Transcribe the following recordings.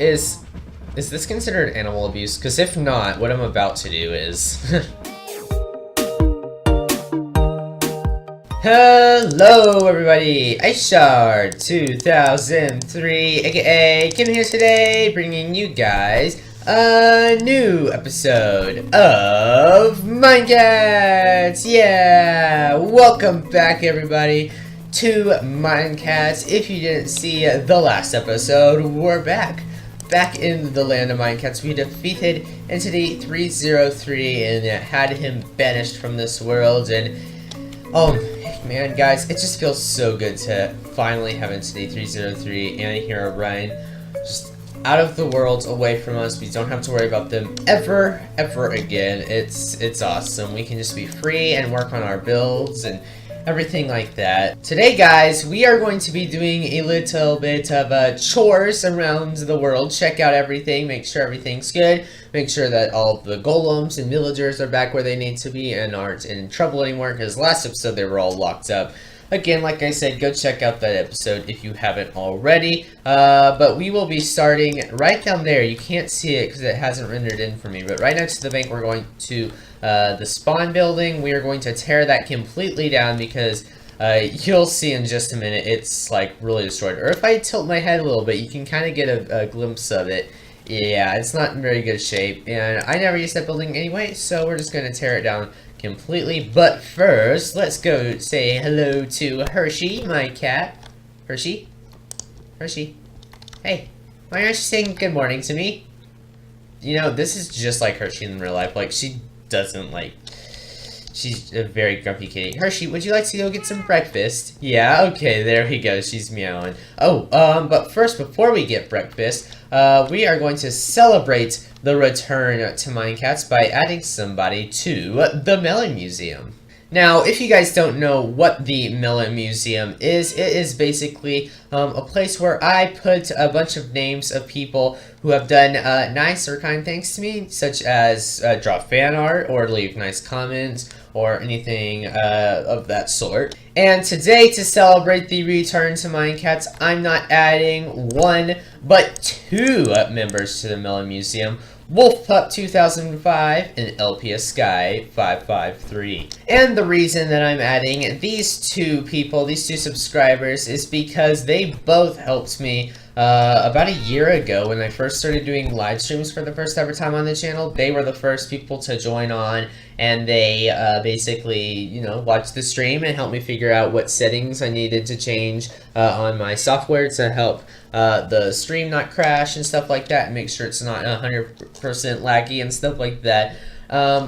Is this considered animal abuse? Because if not, what I'm about to do is... Hello everybody, Shard 2003, aka Kim here today, bringing you guys a new episode of Minecats! Yeah! Welcome back everybody to Minecats. If you didn't see the last episode, we're back in the land of Minecats. We defeated Entity 303 and had him banished from this world, and oh man, guys, it just feels so good to finally have Entity 303 and Herobrine just out of the world, away from us. We don't have to worry about them ever again. It's awesome. We can just be free and work on our builds and everything like that. Today, guys, we are going to be doing a little bit of chores around the world. Check out everything, make sure everything's good, make sure that all the golems and villagers are back where they need to be and aren't in trouble anymore, because last episode they were all locked up. Again, like I said, go check out that episode if you haven't already. But we will be starting right down there. You can't see it because it hasn't rendered in for me, but right next to the bank we're going to the spawn building. We are going to tear that completely down because you'll see in just a minute it's like really destroyed. Or if I tilt my head a little bit, you can kind of get a glimpse of it. Yeah, it's not in very good shape, and I never used that building anyway, so we're just going to tear it down completely. But first, let's go say hello to Hershey, my cat. Hershey? Hershey? Hey, why aren't you saying good morning to me? You know, this is just like Hershey in real life. Like, she doesn't like... She's a very grumpy kitty. Hershey, would you like to go get some breakfast? Yeah, okay, there we go. She's meowing. Oh, but first, before we get breakfast, we are going to celebrate the return to Minecats by adding somebody to the Melon Museum. Now, if you guys don't know what the Melon Museum is, it is basically a place where I put a bunch of names of people who have done nice or kind things to me, such as draw fan art or leave nice comments or anything of that sort. And today, to celebrate the return to Minecats, I'm not adding one, but two members to the Melon Museum. Wolfpup 2005 and LPS Sky 553. And the reason that I'm adding these two people, these two subscribers, is because they both helped me about a year ago when I first started doing live streams for the first ever time on the channel. They were the first people to join on, and they basically, you know, watched the stream and helped me figure out what settings I needed to change on my software to help the stream not crash and stuff like that, and make sure it's not 100% laggy and stuff like that.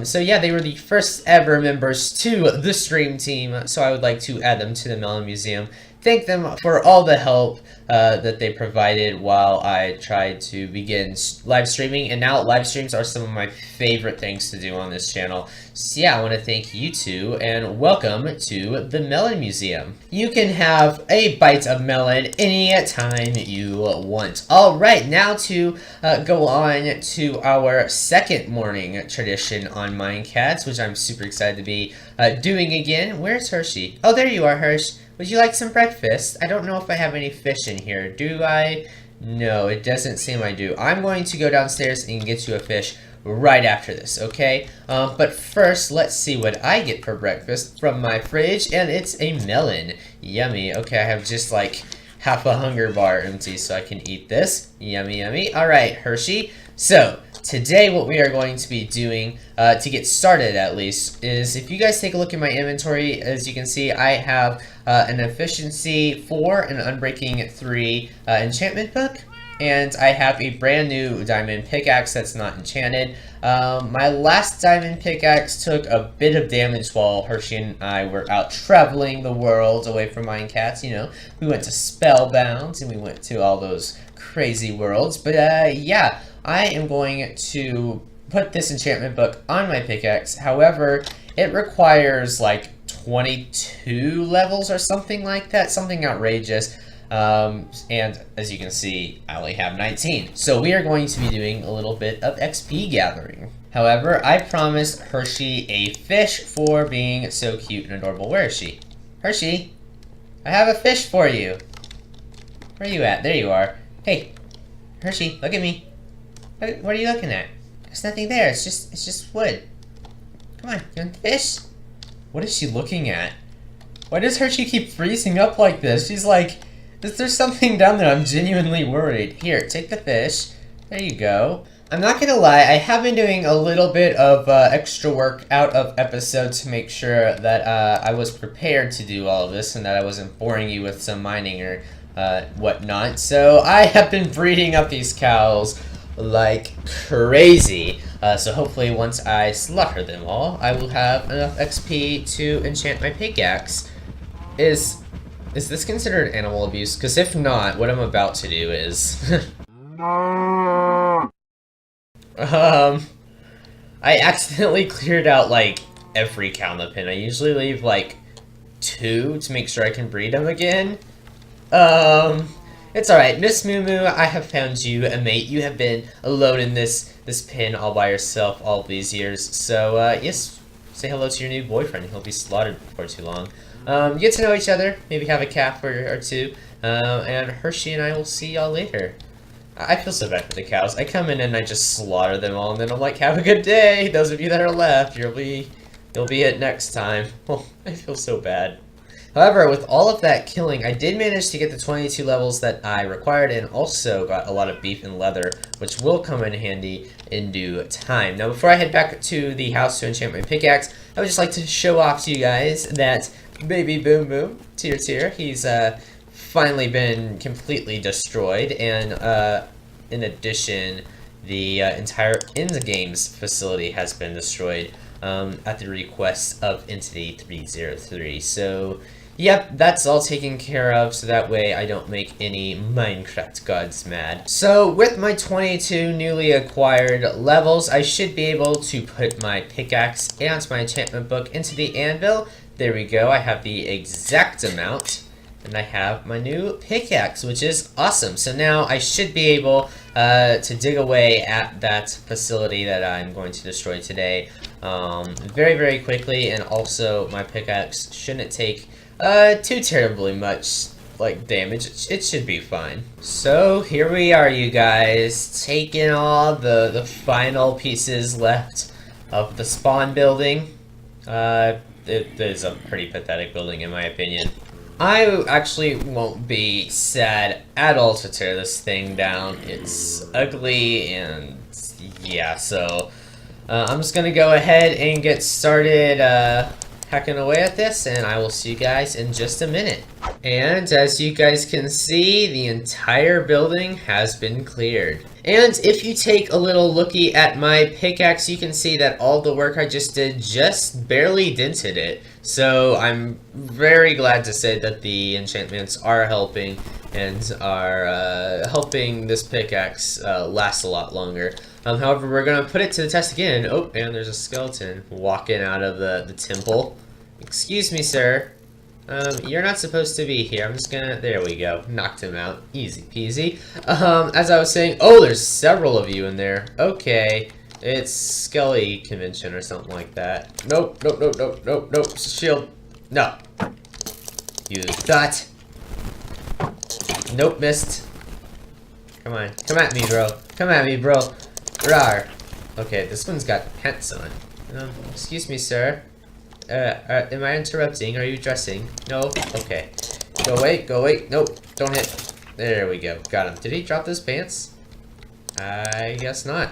So yeah, they were the first ever members to the stream team, so I would like to add them to the Melon Museum. Thank them for all the help that they provided while I tried to begin live streaming, and now live streams are some of my favorite things to do on this channel. So yeah, I want to thank you two, and welcome to the Melon Museum. You can have a bite of melon any time you want. Alright, now to go on to our second morning tradition on Minecats, which I'm super excited to be doing again. Where's Hershey? Oh, there you are, Hersh. Would you like some breakfast? I don't know if I have any fish in here. Do I? No, it doesn't seem I do. I'm going to go downstairs and get you a fish right after this, okay? But first, let's see what I get for breakfast from my fridge, and it's a melon. Yummy. Okay, I have just like half a hunger bar empty, so I can eat this. Yummy, yummy. All right, Hershey. So, today what we are going to be doing, to get started at least, is if you guys take a look at my inventory, as you can see, I have an efficiency 4 and an unbreaking 3 enchantment book, and I have a brand new diamond pickaxe that's not enchanted. My last diamond pickaxe took a bit of damage while Hershey and I were out traveling the world away from Minecats. You know, we went to Spellbound and we went to all those crazy worlds, but yeah, I am going to put this enchantment book on my pickaxe. However, it requires like 22 levels or something like that, something outrageous. And as you can see, I only have 19. So we are going to be doing a little bit of XP gathering. However, I promised Hershey a fish for being so cute and adorable. Where is she? Hershey, I have a fish for you. Where are you at? There you are. Hey, Hershey, look at me. What are you looking at? There's nothing there. It's just wood. Come on, you want the fish? What is she looking at? Why does Hershey keep freezing up like this? She's like, is there something down there? I'm genuinely worried. Here, take the fish. There you go. I'm not gonna lie, I have been doing a little bit of extra work out of episodes to make sure that I was prepared to do all of this and that I wasn't boring you with some mining or whatnot. So I have been breeding up these cows like crazy. So hopefully once I slaughter them all, I will have enough XP to enchant my pickaxe. Is this considered animal abuse? Because if not, what I'm about to do is... I accidentally cleared out, like, every cow in the pen. I usually leave, like, 2 to make sure I can breed them again. It's alright. Miss Moo Moo, I have found you a mate. You have been alone in this pen all by yourself all these years. So, yes, say hello to your new boyfriend. He'll be slaughtered before too long. Get to know each other. Maybe have a calf or two. And Hershey and I will see y'all later. I feel so bad for the cows. I come in and I just slaughter them all, and then I'm like, have a good day. Those of you that are left, you'll be it next time. Oh, I feel so bad. However, with all of that killing, I did manage to get the 22 levels that I required, and also got a lot of beef and leather, which will come in handy in due time. Now, before I head back to the house to enchant my pickaxe, I would just like to show off to you guys that baby Boom Boom, Tier, he's finally been completely destroyed, and in addition, the entire in-games facility has been destroyed at the request of Entity 303. So, yep, that's all taken care of, so that way I don't make any Minecraft gods mad. So, with my 22 newly acquired levels, I should be able to put my pickaxe and my enchantment book into the anvil. There we go, I have the exact amount. And I have my new pickaxe, which is awesome. So now I should be able to dig away at that facility that I'm going to destroy today very, very quickly. And also my pickaxe shouldn't take too terribly much like damage. It should be fine. So here we are, you guys, taking all the final pieces left of the spawn building. It is a pretty pathetic building in my opinion. I actually won't be sad at all to tear this thing down. It's ugly, and yeah, so I'm just gonna go ahead and get started hacking away at this, and I will see you guys in just a minute. And as you guys can see, the entire building has been cleared. And if you take a little looky at my pickaxe, you can see that all the work I just did just barely dented it. So I'm very glad to say that the enchantments are helping and are helping this pickaxe last a lot longer. However, we're going to put it to the test again. Oh, and there's a skeleton walking out of the temple. Excuse me, sir. You're not supposed to be here. I'm just gonna... There we go. Knocked him out. Easy peasy. As I was saying... Oh, there's several of you in there. Okay. It's Skelly Convention or something like that. Nope. Nope. Shield. No. You thought. Nope, missed. Come on. Come at me, bro. Come at me, bro. Rawr. Okay, this one's got pants on. Excuse me, sir. Am I interrupting? Are you dressing? No? Okay. Go away. Nope, don't hit. There we go. Got him. Did he drop those pants? I guess not.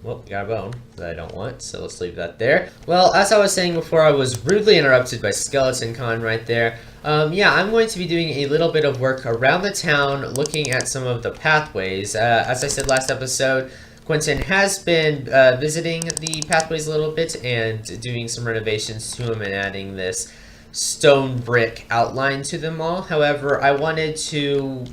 Well, we got a bone that I don't want, so let's leave that there. Well, as I was saying before, I was rudely interrupted by Skeleton Con right there. Yeah, I'm going to be doing a little bit of work around the town, looking at some of the pathways. As I said last episode, Quentin has been visiting the pathways a little bit and doing some renovations to them and adding this stone brick outline to them all. However, I wanted to,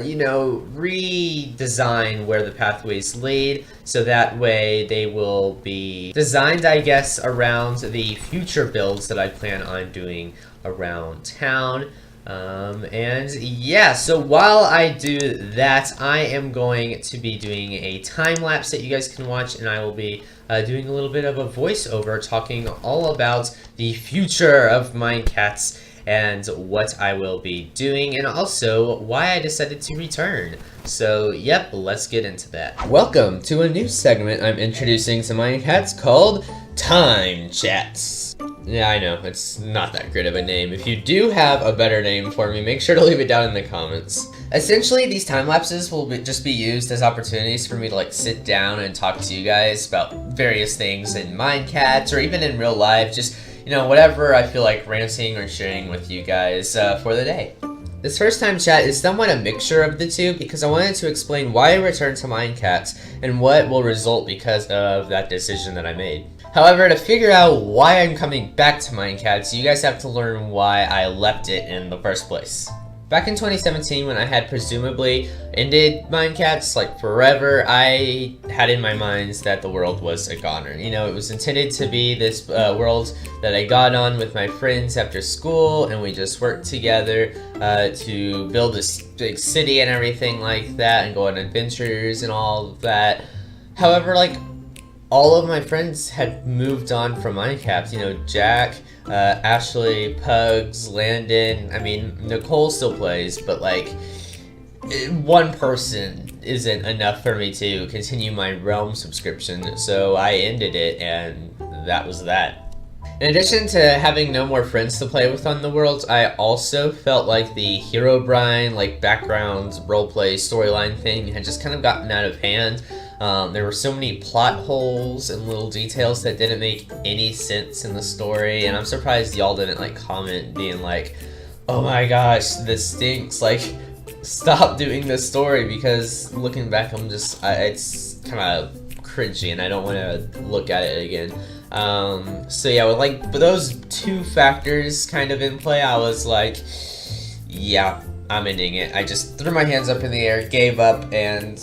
you know, redesign where the pathways lead so that way they will be designed, I guess, around the future builds that I plan on doing around town. And yeah, so while I do that, I am going to be doing a time lapse that you guys can watch, and I will be doing a little bit of a voiceover talking all about the future of Minecats and what I will be doing, and also why I decided to return. So, yep, let's get into that. Welcome to a new segment I'm introducing to Minecats called Time Chats. Yeah, I know, it's not that great of a name. If you do have a better name for me, make sure to leave it down in the comments. Essentially, these time lapses will just be used as opportunities for me to sit down and talk to you guys about various things in Minecats or even in real life, just, whatever I feel like ranting or sharing with you guys for the day. This first time chat is somewhat a mixture of the two because I wanted to explain why I returned to Minecats and what will result because of that decision that I made. However, to figure out why I'm coming back to Minecats, you guys have to learn why I left it in the first place. Back in 2017, when I had presumably ended Minecats, forever, I had in my mind that the world was a goner. It was intended to be this world that I got on with my friends after school, and we just worked together to build this big city and everything like that, and go on adventures and all of that. However, all of my friends had moved on from Minecraft. Jack, Ashley, Pugs, Landon. I mean, Nicole still plays, but one person isn't enough for me to continue my Realm subscription, so I ended it, and that was that. In addition to having no more friends to play with on the world, I also felt like the Herobrine, background, roleplay, storyline thing had just kind of gotten out of hand. There were so many plot holes and little details that didn't make any sense in the story, and I'm surprised y'all didn't comment being oh my gosh, this stinks, stop doing this story, because looking back it's kind of cringy and I don't want to look at it again. So yeah, with those two factors kind of in play, I was yeah, I'm ending it. I just threw my hands up in the air, gave up, and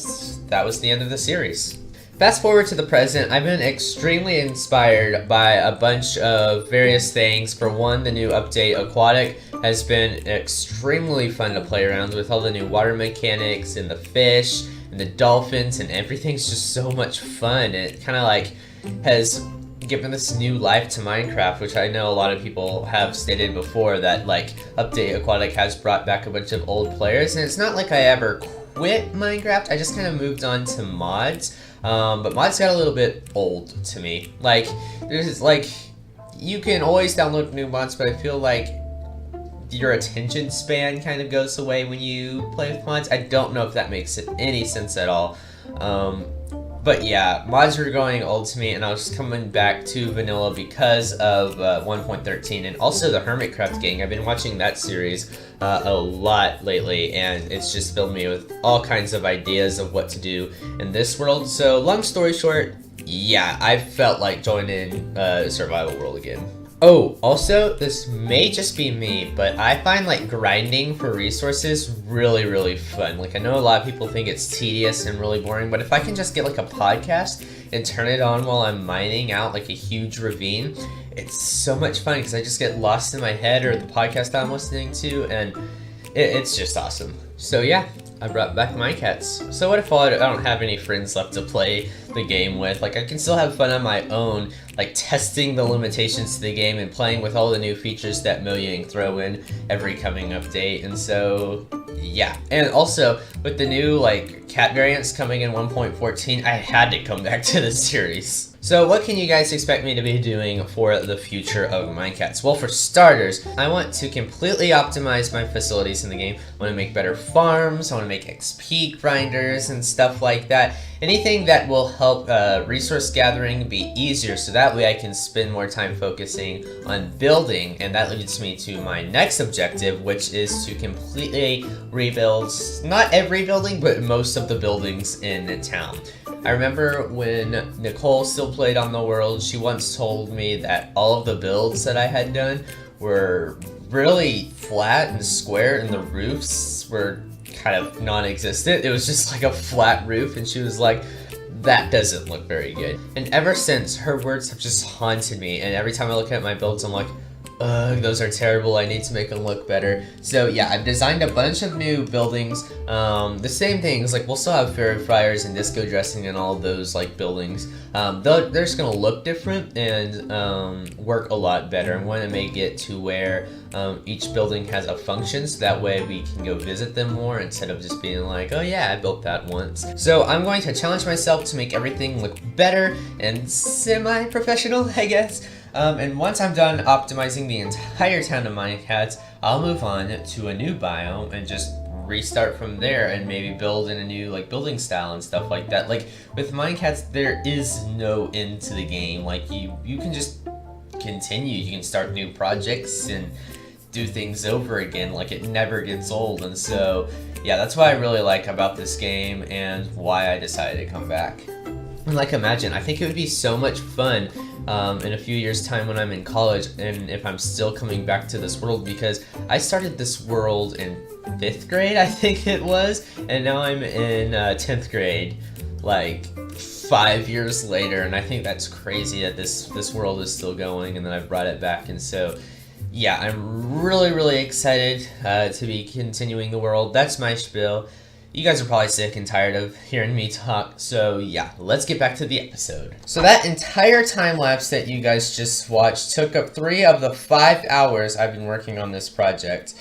that was the end of the series. Fast forward to the present, I've been extremely inspired by a bunch of various things. For one, the new update, Aquatic, has been extremely fun to play around with, all the new water mechanics and the fish and the dolphins, and everything's just so much fun. It kind of has given this new life to Minecraft, which I know a lot of people have stated before that Update Aquatic has brought back a bunch of old players, and it's not like I ever quit Minecraft, I just kind of moved on to mods, but mods got a little bit old to me. There's you can always download new mods, but I feel your attention span kind of goes away when you play with mods. I don't know if that makes any sense at all. But yeah, mods were going old to me, and I was coming back to vanilla because of 1.13 and also the Hermitcraft gang. I've been watching that series a lot lately, and it's just filled me with all kinds of ideas of what to do in this world. So long story short, yeah, I felt like joining survival world again. Oh, also, this may just be me, but I find grinding for resources really, really fun. I know a lot of people think it's tedious and really boring, but if I can just get a podcast and turn it on while I'm mining out a huge ravine, it's so much fun because I just get lost in my head or the podcast I'm listening to, and it's just awesome. So yeah, I brought back Minecats. So what if I don't have any friends left to play the game with? I can still have fun on my own, testing the limitations to the game and playing with all the new features that Mojang throw in every coming update. And so, yeah. And also, with the new, cat variants coming in 1.14, I had to come back to this series. So what can you guys expect me to be doing for the future of Minecats? Well, for starters, I want to completely optimize my facilities in the game. I want to make better farms, I want to make XP grinders and stuff like that. Anything that will help resource gathering be easier, so that way I can spend more time focusing on building. And that leads me to my next objective, which is to completely rebuild, not every building, but most of the buildings in the town. I remember when Nicole still played on the world, she once told me that all of the builds that I had done were really flat and square, and the roofs were kind of non-existent. It was just a flat roof, and she was like, that doesn't look very good. And ever since, her words have just haunted me, and every time I look at my builds, I'm like, Ugh, those are terrible. I need to make them look better. So yeah, I've designed a bunch of new buildings. The same things, like we'll still have fairy fryers and disco dressing and all of those like buildings. They're just gonna look different and work a lot better. I want to make it to where each building has a function, so that way we can go visit them more instead of just being like, oh yeah, I built that once. So I'm going to challenge myself to make everything look better and semi-professional, I guess. And once I'm done optimizing the entire town of Minecats, I'll move on to a new biome and just restart from there and maybe build in a new like building style and stuff like that. Like with Minecats, there is no end to the game. Like you can just continue. You can start new projects and do things over again. Like it never gets old. And so yeah, that's what I really like about this game and why I decided to come back. And like imagine, I think it would be so much fun in a few years time when I'm in college and if I'm still coming back to this world, because I started this world in 5th grade, I think it was, and now I'm in 10th grade like 5 years later, and I think that's crazy that this world is still going and then I've brought it back. And so yeah, I'm really excited to be continuing the world. That's my spiel. You guys are probably sick and tired of hearing me talk, so yeah, let's get back to the episode. So that entire time lapse that you guys just watched took up 3 of the 5 hours I've been working on this project.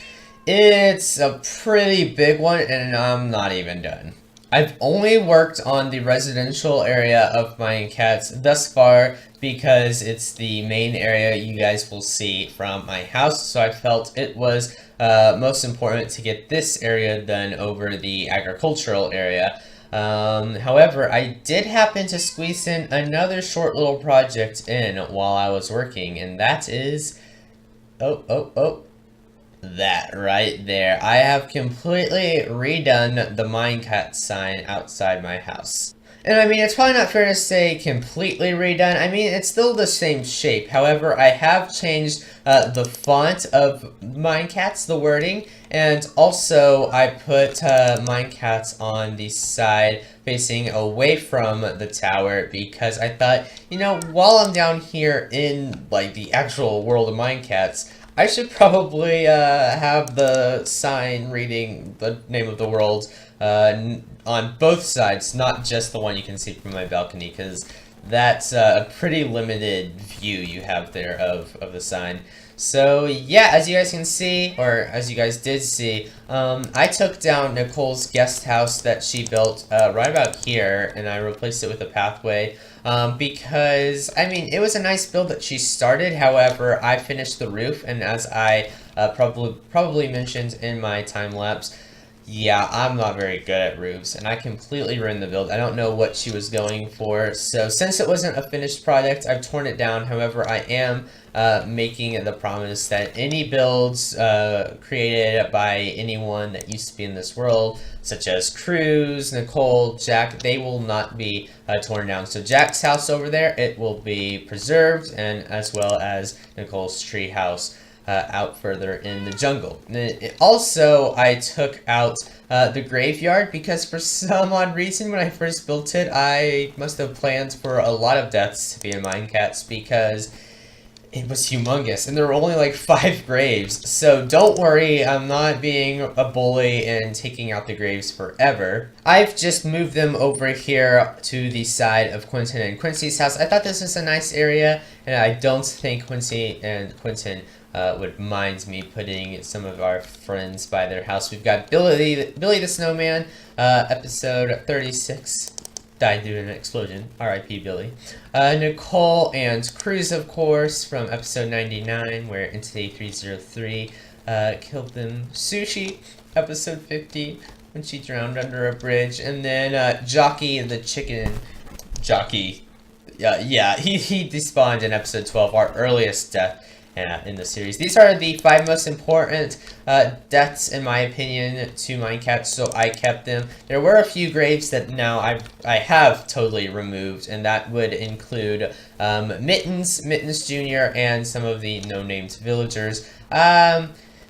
It's a pretty big one, and I'm not even done. I've only worked on the residential area of Minecats thus far because it's the main area you guys will see from my house, so I felt it was most important to get this area done over the agricultural area. However, I did happen to squeeze in another short little project in while I was working, and that is... that right there. I have completely redone the Minecats sign outside my house. And I mean, it's probably not fair to say completely redone. I mean, it's still the same shape. However, I have changed the font of Minecats, the wording, and also I put Minecats on the side facing away from the tower because I thought, you know, while I'm down here in like the actual world of Minecats, I should probably have the sign reading the name of the world on both sides, not just the one you can see from my balcony, because that's a pretty limited view you have there of the sign. So yeah, as you guys can see, or as you guys did see, I took down Nicole's guest house that she built right about here, and I replaced it with a pathway. Because, I mean, it was a nice build that she started. However, I finished the roof, and as I probably mentioned in my time lapse, yeah, I'm not very good at roofs, and I completely ruined the build. I don't know what she was going for. So since it wasn't a finished product, I've torn it down. However, I am making the promise that any builds created by anyone that used to be in this world, such as Cruz, Nicole, Jack, they will not be torn down. So Jack's house over there, it will be preserved, and as well as Nicole's tree house out further in the jungle. Also, I took out the graveyard because for some odd reason when I first built it, I must have planned for a lot of deaths to be in Minecats because it was humongous, and there were only like 5 graves. So don't worry, I'm not being a bully and taking out the graves forever. I've just moved them over here to the side of Quentin and Quincy's house. I thought this was a nice area, and I don't think Quincy and Quentin would mind me putting some of our friends by their house. We've got Billy the Snowman, episode 36. Died due to an explosion. R.I.P. Billy. Nicole and Cruz, of course, from episode 99, where Entity 303 killed them. Sushi, episode 50, when she drowned under a bridge. And then Jockey the chicken. Jockey. Yeah, he despawned in episode 12, our earliest death in the series. These are the 5 most important deaths, in my opinion, to Minecats, so I kept them. There were a few graves that now I have totally removed, and that would include Mittens Jr., and some of the no-named villagers.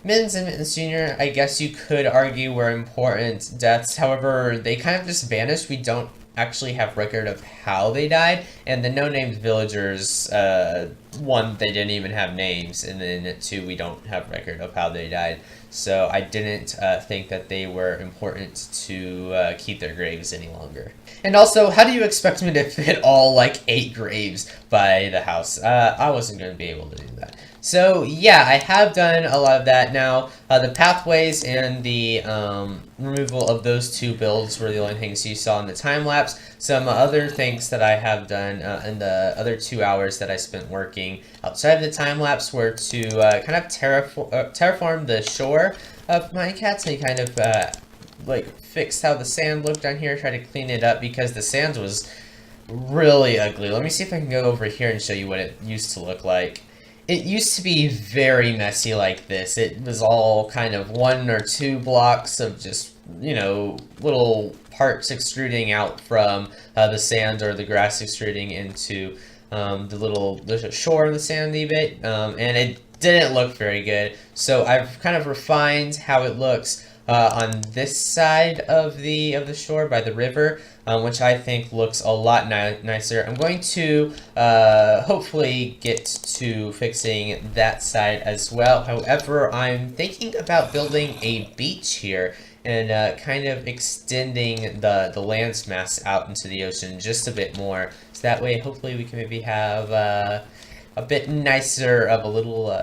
Mittens and Mittens Jr., I guess you could argue were important deaths. However, they kind of just vanished. We don't actually have record of how they died. And the no-named villagers, one, they didn't even have names. And then two, we don't have record of how they died. So I didn't think that they were important to keep their graves any longer. And also, how do you expect me to fit all, like, 8 graves by the house? I wasn't going to be able to do that. So, yeah, I have done a lot of that. Now, the pathways and the removal of those 2 builds were the only things you saw in the time-lapse. Some other things that I have done in the other 2 hours that I spent working outside of the time-lapse were to kind of terraform the shore of Minecats and kind of like fix how the sand looked on here, try to clean it up because the sand was really ugly. Let me see if I can go over here and show you what it used to look like. It used to be very messy like this. It was all kind of 1 or 2 blocks of just, you know, little parts extruding out from the sand or the grass extruding into the shore of the sandy bit, and it didn't look very good. So I've kind of refined how it looks on this side of the shore by the river, which I think looks a lot nicer. I'm going to hopefully get to fixing that side as well. However, I'm thinking about building a beach here and kind of extending the landmass out into the ocean just a bit more. So that way, hopefully, we can maybe have a bit nicer of a little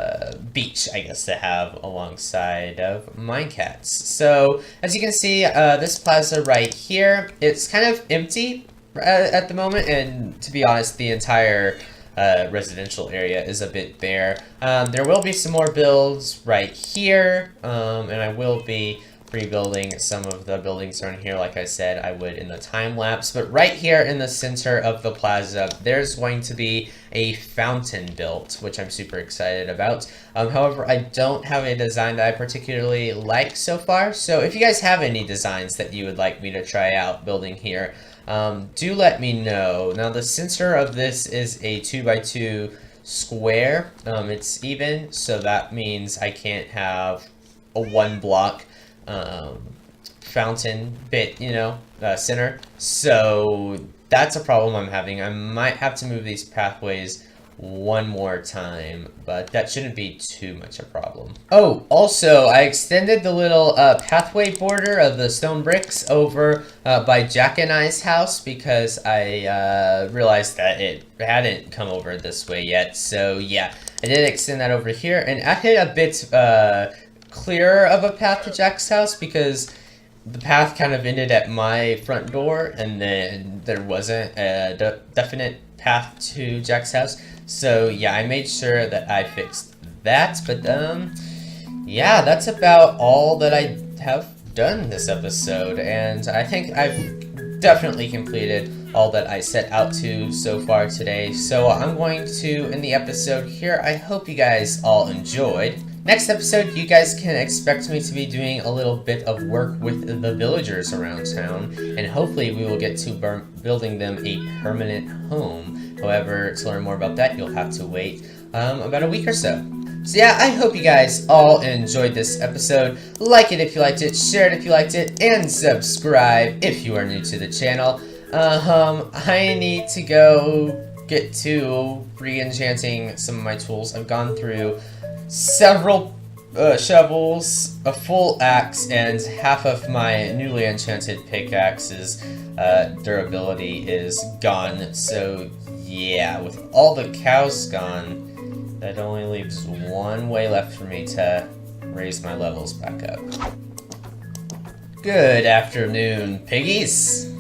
beach, I guess, to have alongside of Minecats. So, as you can see, this plaza right here, it's kind of empty at the moment, and to be honest, the entire residential area is a bit bare. There will be some more builds right here, and I will be rebuilding some of the buildings around here like I said I would in the time lapse. But right here in the center of the plaza, there's going to be a fountain built, which I'm super excited about. However, I don't have a design that I particularly like so far, so if you guys have any designs that you would like me to try out building here, do let me know. Now, the center of this is a 2x2 square. It's even, so that means I can't have a 1 block fountain bit, you know, center. So that's a problem I'm having. I might have to move these pathways 1 more time, but that shouldn't be too much a problem. Oh, also, I extended the little pathway border of the stone bricks over by Jack and I's house because I realized that it hadn't come over this way yet. So yeah, I did extend that over here, and I hit a bit clearer of a path to Jack's house because the path kind of ended at my front door, and then there wasn't a definite path to Jack's house. So yeah, I made sure that I fixed that. But yeah, that's about all that I have done this episode, and I think I've definitely completed all that I set out to so far today. So I'm going to end the episode here. I hope you guys all enjoyed. Next episode, you guys can expect me to be doing a little bit of work with the villagers around town, and hopefully we will get to building them a permanent home. However, to learn more about that, you'll have to wait about a week or so. So yeah, I hope you guys all enjoyed this episode. Like it if you liked it, share it if you liked it, and subscribe if you are new to the channel. I need to go get to re-enchanting some of my tools. I've gone through several shovels, a full axe, and half of my newly enchanted pickaxe's durability is gone. So yeah, with all the cows gone, that only leaves 1 way left for me to raise my levels back up. Good afternoon, piggies!